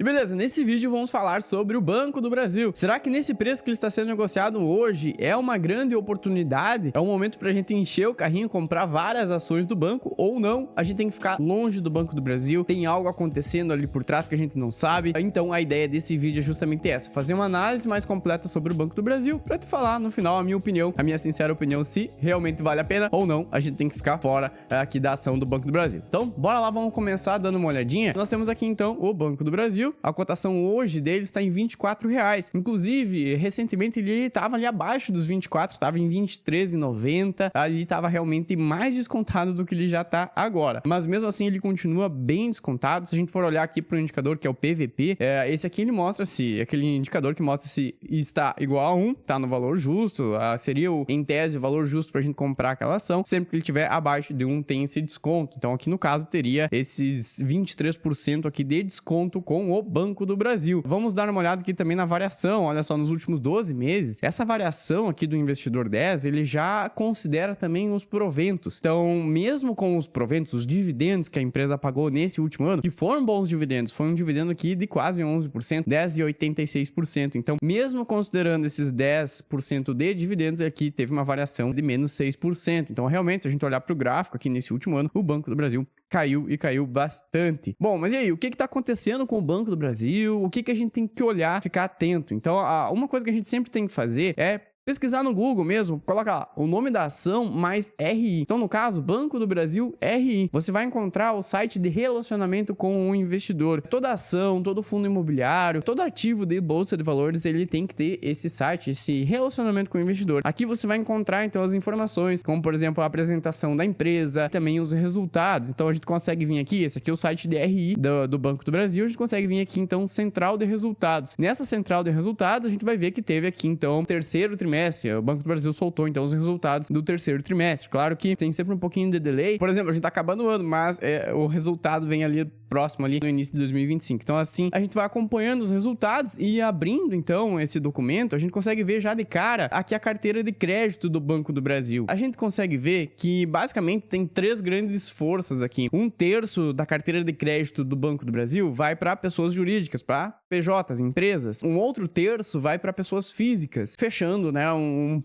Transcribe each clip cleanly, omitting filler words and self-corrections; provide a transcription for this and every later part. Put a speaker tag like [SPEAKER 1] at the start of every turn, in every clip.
[SPEAKER 1] E beleza, nesse vídeo vamos falar sobre o Banco do Brasil. Será que nesse preço que ele está sendo negociado hoje é uma grande oportunidade? É um momento pra gente encher o carrinho, comprar várias ações do banco ou não? A gente tem que ficar longe do Banco do Brasil? Tem algo acontecendo ali por trás que a gente não sabe? Então a ideia desse vídeo é justamente essa, fazer uma análise mais completa sobre o Banco do Brasil pra te falar no final a minha opinião, a minha sincera opinião, se realmente vale a pena ou não. A gente tem que ficar fora aqui da ação do Banco do Brasil. Então bora lá, vamos começar dando uma olhadinha. Nós temos aqui então o Banco do Brasil. A cotação hoje dele está em R$24. Inclusive, recentemente ele estava ali abaixo dos 24, estava em R$23,90. Ali estava realmente mais descontado do que ele já está agora. Mas mesmo assim ele continua bem descontado. Se a gente for olhar aqui para o indicador que é o PVP, esse aqui ele mostra se aquele indicador que mostra se está igual a 1, está no valor justo. Seria em tese o valor justo para a gente comprar aquela ação. Sempre que ele estiver abaixo de 1 tem esse desconto. Então aqui no caso teria esses 23% aqui de desconto com o Banco do Brasil. Vamos dar uma olhada aqui também na variação. Olha só, nos últimos 12 meses, essa variação aqui do investidor 10, ele já considera também os proventos. Então, mesmo com os proventos, os dividendos que a empresa pagou nesse último ano, que foram bons dividendos, foi um dividendo aqui de quase 11%, 10,86%. Então, mesmo considerando esses 10% de dividendos, aqui teve uma variação de menos 6%. Então, realmente, se a gente olhar para o gráfico aqui nesse último ano, o Banco do Brasil caiu e caiu bastante. Bom, mas e aí, o que está acontecendo com o Banco do Brasil? O que a gente tem que olhar, ficar atento? Então, uma coisa que a gente sempre tem que fazer é pesquisar no Google mesmo, coloca lá o nome da ação mais RI. Então, no caso, Banco do Brasil RI. Você vai encontrar o site de relacionamento com o investidor. Toda ação, todo fundo imobiliário, todo ativo de bolsa de valores, ele tem que ter esse site, esse relacionamento com o investidor. Aqui você vai encontrar, então, as informações, como, por exemplo, a apresentação da empresa, também os resultados. Então, a gente consegue vir aqui, esse aqui é o site de RI do Banco do Brasil, a gente consegue vir aqui, então, central de resultados. Nessa central de resultados, a gente vai ver que teve aqui, então, terceiro trimestre. O Banco do Brasil soltou, então, os resultados do terceiro trimestre. Claro que tem sempre um pouquinho de delay. Por exemplo, a gente tá acabando o ano, mas o resultado vem ali próximo, ali no início de 2025. Então, assim, a gente vai acompanhando os resultados e abrindo, então, esse documento, a gente consegue ver já de cara aqui a carteira de crédito do Banco do Brasil. A gente consegue ver que, basicamente, tem três grandes forças aqui. 1/3 da carteira de crédito do Banco do Brasil vai para pessoas jurídicas, para PJs, empresas. Um outro terço vai para pessoas físicas. Fechando, né?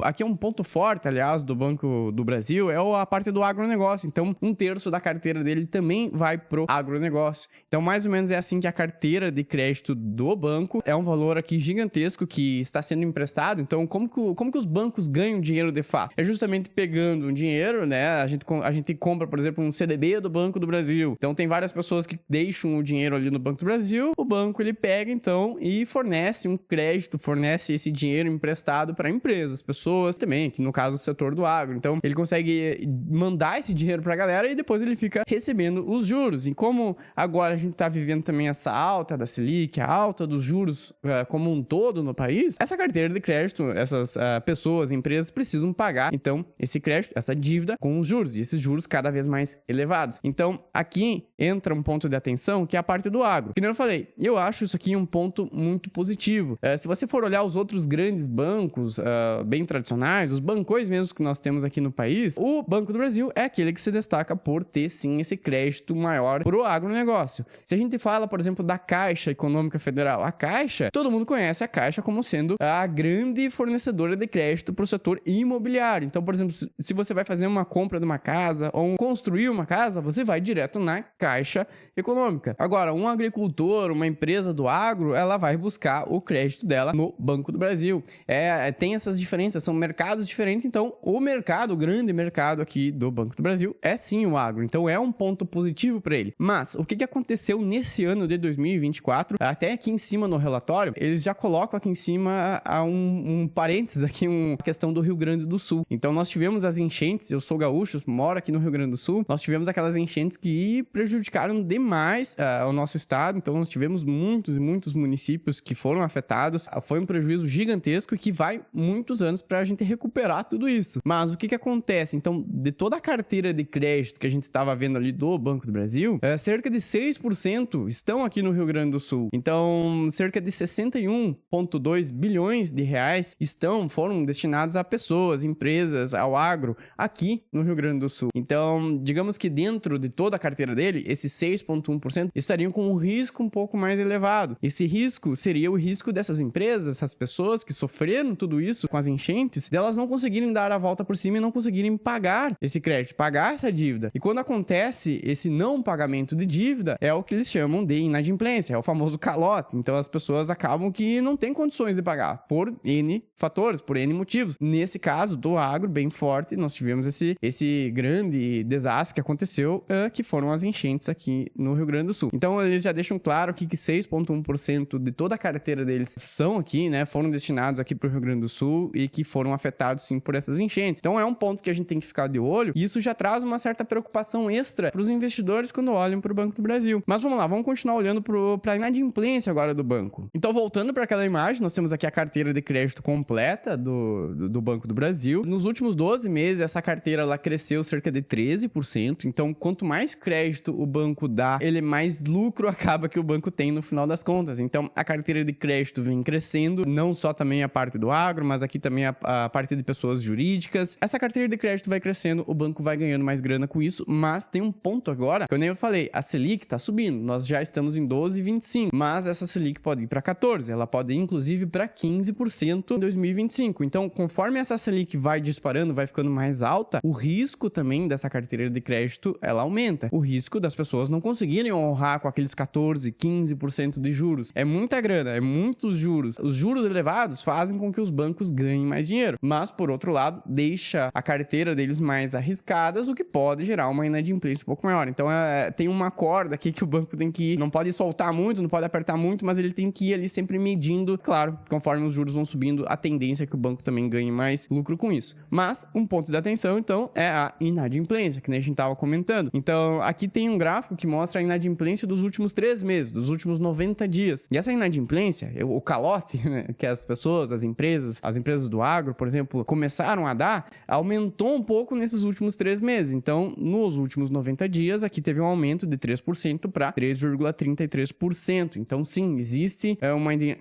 [SPEAKER 1] Aqui é um ponto forte, aliás, do Banco do Brasil, é a parte do agronegócio. Então, 1/3 da carteira dele também vai pro agronegócio. Então, mais ou menos é assim que a carteira de crédito do banco é um valor aqui gigantesco que está sendo emprestado. Então, como que os bancos ganham dinheiro de fato? É justamente pegando um dinheiro, né? A gente compra, por exemplo, um CDB do Banco do Brasil. Então, tem várias pessoas que deixam o dinheiro ali no Banco do Brasil. O banco, ele pega, então, e fornece um crédito, fornece esse dinheiro emprestado para empresas, pessoas também, que no caso o setor do agro. Então, ele consegue mandar esse dinheiro para a galera e depois ele fica recebendo os juros. E como agora a gente está vivendo também essa alta da Selic, a alta dos juros como um todo no país, essa carteira de crédito, essas pessoas, empresas precisam pagar, então, esse crédito, essa dívida com os juros, e esses juros cada vez mais elevados. Então, aqui entra um ponto de atenção, que é a parte do agro. Como eu falei, eu acho isso aqui um ponto muito positivo. Se você for olhar os outros grandes bancos, bem tradicionais, os bancões mesmo que nós temos aqui no país, o Banco do Brasil é aquele que se destaca por ter, sim, esse crédito maior pro agronegócio. Se a gente fala, por exemplo, da Caixa Econômica Federal, a Caixa, todo mundo conhece a Caixa como sendo a grande fornecedora de crédito para o setor imobiliário. Então, por exemplo, se você vai fazer uma compra de uma casa ou construir uma casa, você vai direto na Caixa Econômica. Agora, um agricultor, uma empresa do agro, ela vai buscar o crédito dela no Banco do Brasil. Tem essas diferenças, são mercados diferentes, então o grande mercado aqui do Banco do Brasil é sim o agro. Então é um ponto positivo para ele. Mas o que aconteceu nesse ano de 2024, até aqui em cima no relatório, eles já colocam aqui em cima um parênteses aqui, uma questão do Rio Grande do Sul. Então nós tivemos as enchentes, eu sou gaúcho, moro aqui no Rio Grande do Sul, nós tivemos aquelas enchentes que prejudicaram demais o nosso estado. Então nós tivemos muitos e muitos municípios que foram afetados. Foi um prejuízo gigantesco e que vai muitos anos para a gente recuperar tudo isso. Mas o que acontece? Então, de toda a carteira de crédito que a gente estava vendo ali do Banco do Brasil, cerca de 6% estão aqui no Rio Grande do Sul. Então, cerca de 61,2 bilhões de reais foram destinados a pessoas, empresas, ao agro, aqui no Rio Grande do Sul. Então, digamos que dentro de toda a carteira dele, esses 6,1% estariam com um risco um pouco mais elevado. E Esse risco seria o risco dessas empresas, essas pessoas que sofreram tudo isso com as enchentes, delas não conseguirem dar a volta por cima e não conseguirem pagar esse crédito, pagar essa dívida. E quando acontece esse não pagamento de dívida, é o que eles chamam de inadimplência, é o famoso calote. Então as pessoas acabam que não têm condições de pagar por N fatores, por N motivos. Nesse caso do agro, bem forte, nós tivemos esse grande desastre que aconteceu, que foram as enchentes aqui no Rio Grande do Sul. Então eles já deixam claro que 6,1% de toda a carteira deles são aqui, né, foram destinados aqui para o Rio Grande do Sul e que foram afetados sim por essas enchentes. Então é um ponto que a gente tem que ficar de olho e isso já traz uma certa preocupação extra para os investidores quando olham para o Banco do Brasil. Mas vamos lá, vamos continuar olhando para a inadimplência agora do banco. Então voltando para aquela imagem, nós temos aqui a carteira de crédito completa do Banco do Brasil. Nos últimos 12 meses, essa carteira ela cresceu cerca de 13%. Então, quanto mais crédito o banco dá, mais lucro acaba que o banco tem no final das contas. Então, a carteira de crédito vem crescendo, não só também a parte do agro, mas aqui também a parte de pessoas jurídicas. Essa carteira de crédito vai crescendo, o banco vai ganhando mais grana com isso, mas tem um ponto agora, que eu nem falei, a Selic tá subindo, nós já estamos em 12,25, mas essa Selic pode ir para 14, ela pode ir inclusive para 15% em 2025. Então, conforme essa Selic vai disparando, vai ficando mais alta, o risco também dessa carteira de crédito, ela aumenta. O risco das pessoas não conseguirem honrar com aqueles 14, 15% de juros. É muita grana, é muitos juros. Os juros elevados fazem com que os bancos ganhem mais dinheiro, mas, por outro lado, deixa a carteira deles mais arriscadas, o que pode gerar uma inadimplência um pouco maior. Então, tem uma corda aqui que o banco tem que ir, não pode soltar muito, não pode apertar muito, mas ele tem que ir ali sempre medindo, claro, conforme os juros vão subindo, a tendência é que o banco também ganhe mais lucro com isso. Mas, um ponto de atenção, então, é a inadimplência, que nem a gente estava comentando. Então, aqui tem um gráfico que mostra a inadimplência dos últimos 3 meses, dos últimos 90 dias. E essa inadimplência, o calote, né, que as pessoas, as empresas do agro, por exemplo, começaram a dar, aumentou um pouco nesses últimos 3 meses. Então, nos últimos 90 dias, aqui teve um aumento de 3% para 3,33%. Então, sim, existe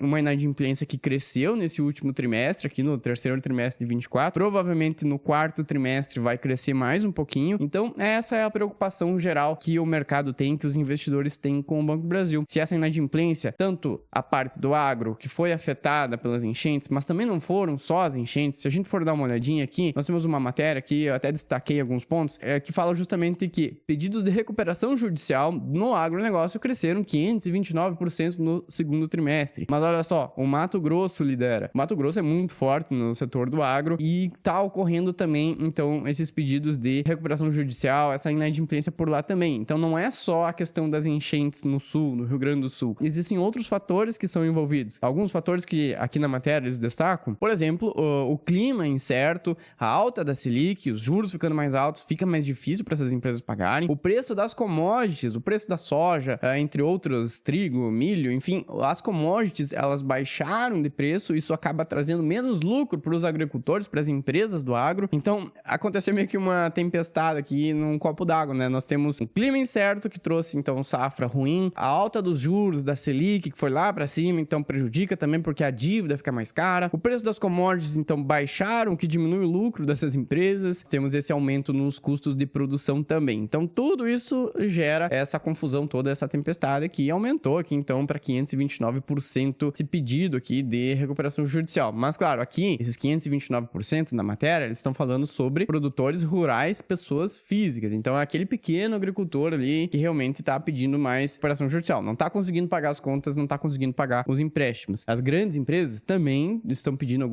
[SPEAKER 1] uma inadimplência que cresceu nesse último trimestre, aqui no terceiro trimestre de 24. Provavelmente no quarto trimestre vai crescer mais um pouquinho. Então, essa é a preocupação geral que o mercado tem, que os investidores têm com o Banco do Brasil. Se essa inadimplência, tanto a parte do agro, que foi afetada pelas enchentes, mas também não foram só as enchentes. Se a gente for dar uma olhadinha aqui, nós temos uma matéria que eu até destaquei alguns pontos, que fala justamente que pedidos de recuperação judicial no agronegócio cresceram 529% no segundo trimestre. Mas olha só, o Mato Grosso lidera. O Mato Grosso é muito forte no setor do agro e tá ocorrendo também, então, esses pedidos de recuperação judicial, essa inadimplência por lá também. Então, não é só a questão das enchentes no sul, no Rio Grande do Sul. Existem outros fatores que são envolvidos. Alguns fatores que aqui na matéria eles destacam, por exemplo, o clima incerto, a alta da Selic, os juros ficando mais altos, fica mais difícil para essas empresas pagarem. O preço das commodities, o preço da soja, entre outros, trigo, milho, enfim, as commodities, elas baixaram de preço, isso acaba trazendo menos lucro para os agricultores, para as empresas do agro. Então, aconteceu meio que uma tempestade aqui num copo d'água, né? Nós temos um clima incerto que trouxe, então, safra ruim, a alta dos juros da Selic, que foi lá para cima, então prejudica também porque a dívida fica mais cara. O preço das commodities, então, baixaram, o que diminui o lucro dessas empresas. Temos esse aumento nos custos de produção também. Então, tudo isso gera essa confusão toda, essa tempestade que aumentou aqui, então, para 529% esse pedido aqui de recuperação judicial. Mas, claro, aqui, esses 529% na matéria, eles estão falando sobre produtores rurais, pessoas físicas. Então, é aquele pequeno agricultor ali que realmente está pedindo mais recuperação judicial. Não está conseguindo pagar as contas, não está conseguindo pagar os empréstimos. As grandes empresas também estão pedindo,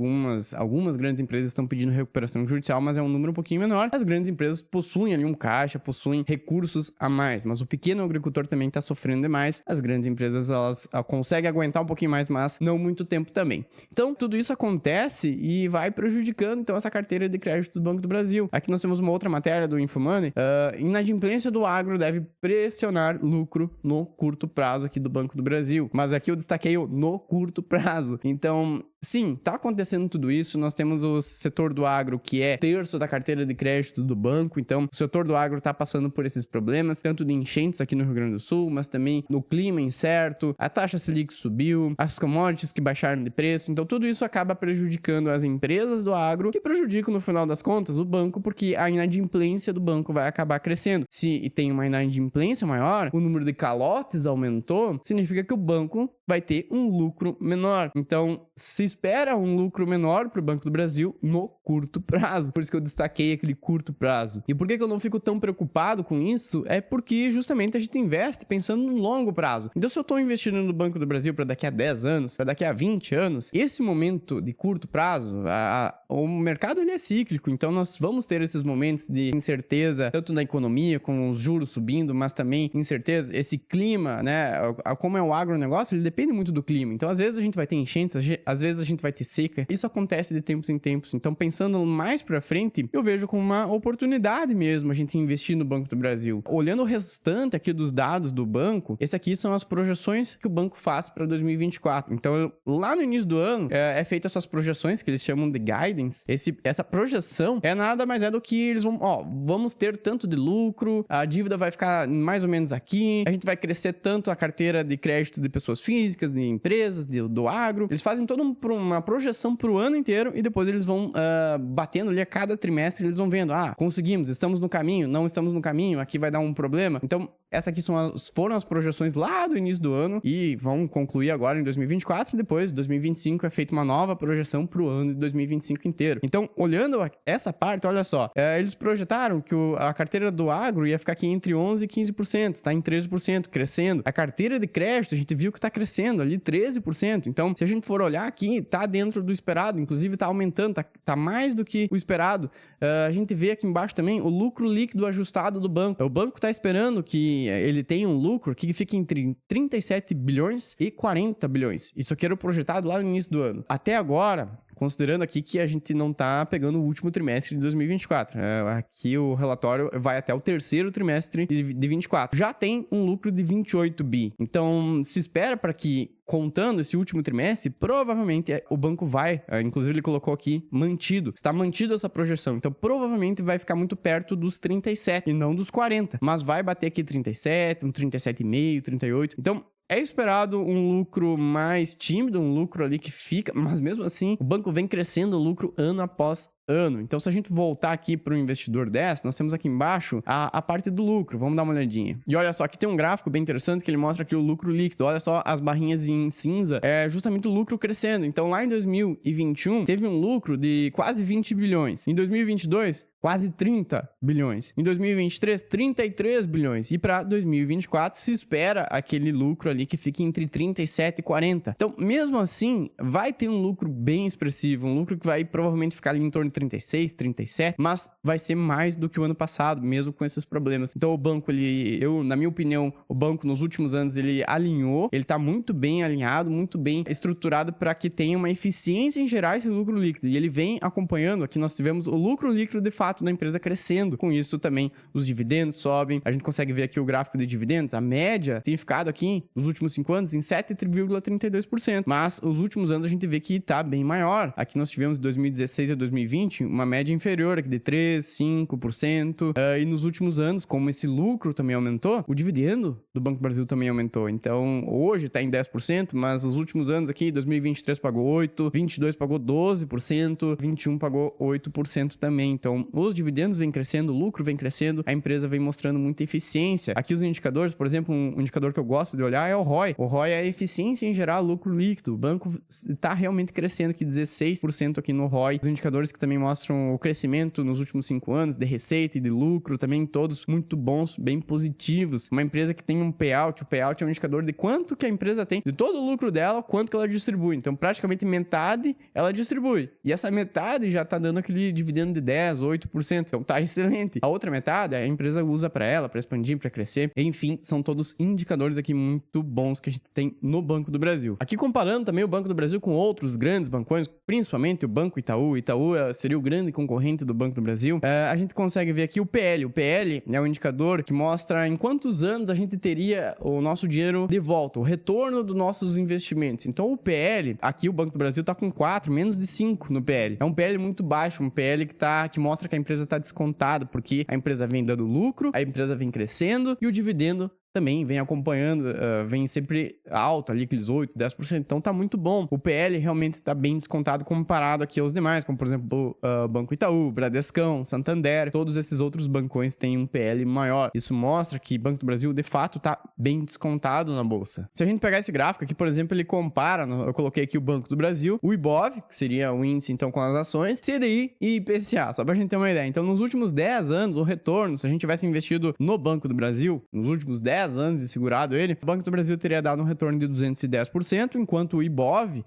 [SPEAKER 1] algumas grandes empresas estão pedindo recuperação judicial, mas é um número um pouquinho menor. As grandes empresas possuem ali um caixa, possuem recursos a mais, mas o pequeno agricultor também está sofrendo demais. As grandes empresas, elas conseguem aguentar um pouquinho mais, mas não muito tempo também. Então, tudo isso acontece e vai prejudicando, então, essa carteira de crédito do Banco do Brasil. Aqui nós temos uma outra matéria do InfoMoney. Inadimplência do agro deve pressionar lucro no curto prazo aqui do Banco do Brasil. Mas aqui eu destaquei o no curto prazo. Então, sim, tá acontecendo tudo isso. Nós temos o setor do agro, que é terço da carteira de crédito do banco. Então, o setor do agro tá passando por esses problemas, tanto de enchentes aqui no Rio Grande do Sul, mas também no clima incerto, a taxa Selic subiu, as commodities que baixaram de preço. Então, tudo isso acaba prejudicando as empresas do agro, que prejudicam, no final das contas, o banco, porque a inadimplência do banco vai acabar crescendo. Se tem uma inadimplência maior, o número de calotes aumentou, significa que o banco vai ter um lucro menor. Então, se espera um lucro menor para o Banco do Brasil no curto prazo. Por isso que eu destaquei aquele curto prazo. E por que eu não fico tão preocupado com isso? É porque justamente a gente investe pensando no longo prazo. Então, se eu estou investindo no Banco do Brasil para daqui a 10 anos, para daqui a 20 anos, esse momento de curto prazo, o mercado ele é cíclico. Então, nós vamos ter esses momentos de incerteza, tanto na economia, com os juros subindo, mas também incerteza, esse clima, né? Como é o agronegócio, ele depende muito do clima. Então, às vezes a gente vai ter enchentes, às vezes a gente vai ter seca. Isso acontece de tempos em tempos. Então, pensando mais pra frente, eu vejo como uma oportunidade mesmo a gente investir no Banco do Brasil. Olhando o restante aqui dos dados do banco, esse aqui são as projeções que o banco faz para 2024. Então, lá no início do ano, é feita essas projeções que eles chamam de guidance. Essa projeção é nada mais do que eles vão, vamos ter tanto de lucro, a dívida vai ficar mais ou menos aqui, a gente vai crescer tanto a carteira de crédito de pessoas físicas, de empresas, do agro. Eles fazem toda uma projeção para o ano inteiro e depois eles vão batendo ali a cada trimestre, eles vão vendo, conseguimos, estamos no caminho, não estamos no caminho, aqui vai dar um problema. Então, essas aqui foram as projeções lá do início do ano e vão concluir agora em 2024 e depois, 2025, é feita uma nova projeção para o ano de 2025 inteiro. Então, olhando essa parte, olha só, eles projetaram que a carteira do agro ia ficar aqui entre 11% e 15%, tá em 13%, crescendo. A carteira de crédito, a gente viu que tá crescendo ali 13%. Então, se a gente for olhar aqui, tá dentro do esperado, inclusive tá aumentando, tá mais do que o esperado. A gente vê aqui embaixo também o lucro líquido ajustado do banco. O banco tá esperando que ele tenha um lucro que fique entre 37 bilhões e 40 bilhões. Isso aqui era projetado lá no início do ano. Até agora, considerando aqui que a gente não tá pegando o último trimestre de 2024. Aqui o relatório vai até o terceiro trimestre de 24. Já tem um lucro de 28 bi. Então, se espera para que, contando esse último trimestre, provavelmente o banco vai, inclusive ele colocou aqui, está mantido essa projeção. Então, provavelmente vai ficar muito perto dos 37 e não dos 40. Mas vai bater aqui 37, um 37,5, 38. Então, é esperado um lucro mais tímido, um lucro ali que fica, mas mesmo assim, o banco vem crescendo o lucro ano após ano. Então, se a gente voltar aqui para o investidor 10, nós temos aqui embaixo a parte do lucro. Vamos dar uma olhadinha. E olha só, aqui tem um gráfico bem interessante que ele mostra aqui o lucro líquido. Olha só, as barrinhas em cinza é justamente o lucro crescendo. Então, lá em 2021, teve um lucro de quase 20 bilhões. Em 2022, quase 30 bilhões. Em 2023, 33 bilhões. E para 2024, se espera aquele lucro ali que fique entre 37 e 40. Então, mesmo assim, vai ter um lucro bem expressivo, um lucro que vai provavelmente ficar ali em torno de 36, 37, mas vai ser mais do que o ano passado, mesmo com esses problemas. Então, o banco, na minha opinião, o banco nos últimos anos, ele alinhou, ele tá muito bem alinhado, muito bem estruturado para que tenha uma eficiência em gerar esse lucro líquido. E ele vem acompanhando, aqui nós tivemos o lucro líquido de fato da empresa crescendo. Com isso também os dividendos sobem. A gente consegue ver aqui o gráfico de dividendos. A média tem ficado aqui nos últimos 5 anos em 7,32%. Mas os últimos anos a gente vê que tá bem maior. Aqui nós tivemos de 2016 a 2020 uma média inferior aqui de 3, 5%. E nos últimos anos, como esse lucro também aumentou, o dividendo do Banco do Brasil também aumentou. Então, hoje tá em 10%, mas os últimos anos aqui, 2023 pagou 8%, 22 pagou 12%, 21 pagou 8% também. Então, os dividendos vêm crescendo, o lucro vem crescendo, a empresa vem mostrando muita eficiência. Aqui os indicadores, por exemplo, um indicador que eu gosto de olhar é o ROI. O ROI é a eficiência em gerar lucro líquido. O banco está realmente crescendo aqui 16% aqui no ROI. Os indicadores que também mostram o crescimento nos últimos 5 anos de receita e de lucro, também todos muito bons, bem positivos. Uma empresa que tem um payout, o payout é um indicador de quanto que a empresa tem, de todo o lucro dela, quanto que ela distribui. Então, praticamente metade ela distribui. E essa metade já tá dando aquele dividendo de 10, 8%. Então, tá excelente. A outra metade, a empresa usa para ela, para expandir, para crescer. Enfim, são todos indicadores aqui muito bons que a gente tem no Banco do Brasil. Aqui comparando também o Banco do Brasil com outros grandes bancões, principalmente o Banco Itaú. Itaú seria o grande concorrente do Banco do Brasil. A gente consegue ver aqui o PL. O PL é um indicador que mostra em quantos anos a gente teria o nosso dinheiro de volta, o retorno dos nossos investimentos. Então, o PL, aqui o Banco do Brasil está com 4, menos de 5 no PL. É um PL muito baixo, um PL que mostra que a empresa está descontada, porque a empresa vem dando lucro, a empresa vem crescendo e o dividendo também vem acompanhando, vem sempre alto ali, aqueles 8, 10%. Então tá muito bom. O PL realmente tá bem descontado comparado aqui aos demais, como por exemplo, Banco Itaú, Bradescão, Santander, todos esses outros bancões têm um PL maior. Isso mostra que Banco do Brasil, de fato, tá bem descontado na bolsa. Se a gente pegar esse gráfico aqui, por exemplo, ele compara, eu coloquei aqui o Banco do Brasil, o IBOV, que seria o índice então com as ações, CDI e IPCA, só pra gente ter uma ideia. Então, nos últimos 10 anos, o retorno, se a gente tivesse investido no Banco do Brasil, nos últimos 10 anos e segurado ele, o Banco do Brasil teria dado um retorno de 210%, enquanto o IBOV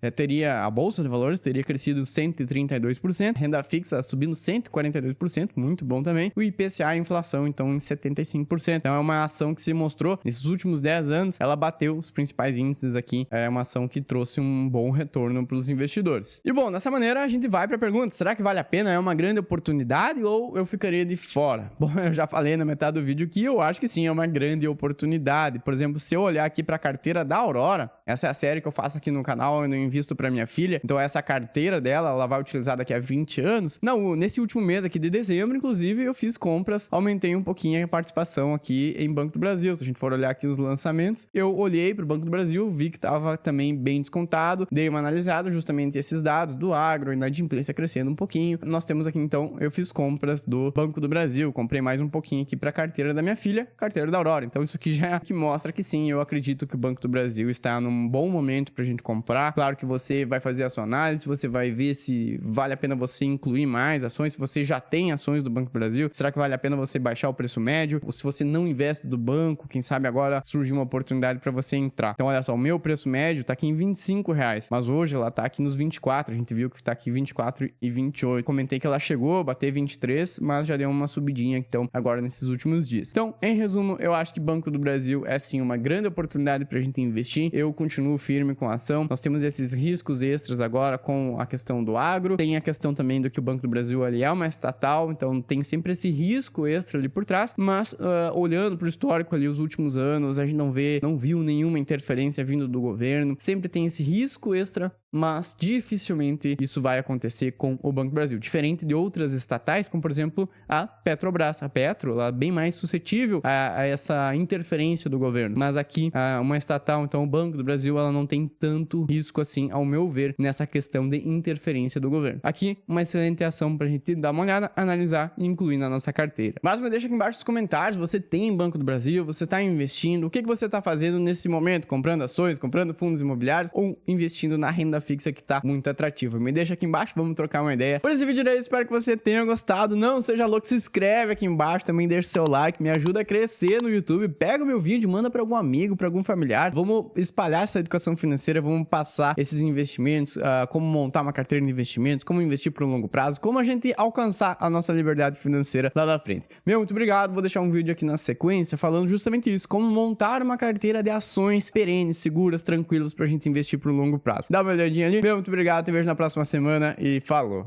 [SPEAKER 1] a Bolsa de Valores teria crescido 132%, renda fixa subindo 142%, muito bom também, o IPCA, a inflação, então, em 75%. Então, é uma ação que se mostrou, nesses últimos 10 anos, ela bateu os principais índices aqui, é uma ação que trouxe um bom retorno para os investidores. E bom, dessa maneira a gente vai para a pergunta, será que vale a pena? É uma grande oportunidade ou eu ficaria de fora? Bom, eu já falei na metade do vídeo que eu acho que sim, é uma grande oportunidade. Por exemplo, se eu olhar aqui para a carteira da Aurora, essa é a série que eu faço aqui no canal, eu invisto para minha filha, então essa carteira dela, ela vai utilizar daqui a 20 anos. Não, nesse último mês aqui de dezembro, inclusive, eu fiz compras, aumentei um pouquinho a participação aqui em Banco do Brasil. Se a gente for olhar aqui os lançamentos, eu olhei para o Banco do Brasil, vi que estava também bem descontado, dei uma analisada justamente esses dados do agro, inadimplência crescendo um pouquinho. Nós temos aqui então, eu fiz compras do Banco do Brasil, comprei mais um pouquinho aqui para a carteira da minha filha, carteira da Aurora. Então isso aqui já é que mostra que sim, eu acredito que o Banco do Brasil está num bom momento para a gente comprar. Claro que você vai fazer a sua análise, você vai ver se vale a pena você incluir mais ações, se você já tem ações do Banco do Brasil, será que vale a pena você baixar o preço médio? Ou se você não investe do banco, quem sabe agora surgiu uma oportunidade para você entrar. Então olha só, o meu preço médio tá aqui em R$25, mas hoje ela tá aqui nos 24, a gente viu que tá aqui 24 e 28. Comentei que ela chegou a bater 23, mas já deu uma subidinha então agora nesses últimos dias. Então, em resumo, eu acho que Banco do Brasil é sim uma grande oportunidade pra gente investir. Eu continuo firme com a ação. Nós temos esses riscos extras agora com a questão do agro, tem a questão também do que o Banco do Brasil ali é uma estatal, então tem sempre esse risco extra ali por trás, mas olhando pro histórico ali os últimos anos, a gente não viu nenhuma interferência vindo do governo, sempre tem esse risco extra, mas dificilmente isso vai acontecer com o Banco do Brasil, diferente de outras estatais, como por exemplo a Petrobras. A Petro, ela é bem mais suscetível a essa interferência do governo, mas aqui uma estatal, então o Banco do Brasil, ela não tem tanto risco assim, ao meu ver, nessa questão de interferência do governo. Aqui, uma excelente ação pra gente dar uma olhada, analisar e incluir na nossa carteira. Mas me deixa aqui embaixo nos comentários, você tem Banco do Brasil, você tá investindo, o que você tá fazendo nesse momento? Comprando ações, comprando fundos imobiliários ou investindo na renda fixa que tá muito atrativa? Me deixa aqui embaixo, vamos trocar uma ideia. Por esse vídeo aí, espero que você tenha gostado. Não seja louco, se inscreve aqui embaixo, também deixa seu like, me ajuda a crescer no YouTube. Pega o meu vídeo, manda pra algum amigo, pra algum familiar. Vamos espalhar essa educação financeira, vamos passar esses investimentos, como montar uma carteira de investimentos, como investir por um longo prazo, como a gente alcançar a nossa liberdade financeira lá na frente. Muito obrigado, vou deixar um vídeo aqui na sequência falando justamente isso, como montar uma carteira de ações perenes, seguras, tranquilas pra gente investir por um longo prazo. Dá uma olhadinha ali. Muito obrigado, te vejo na próxima semana e falou!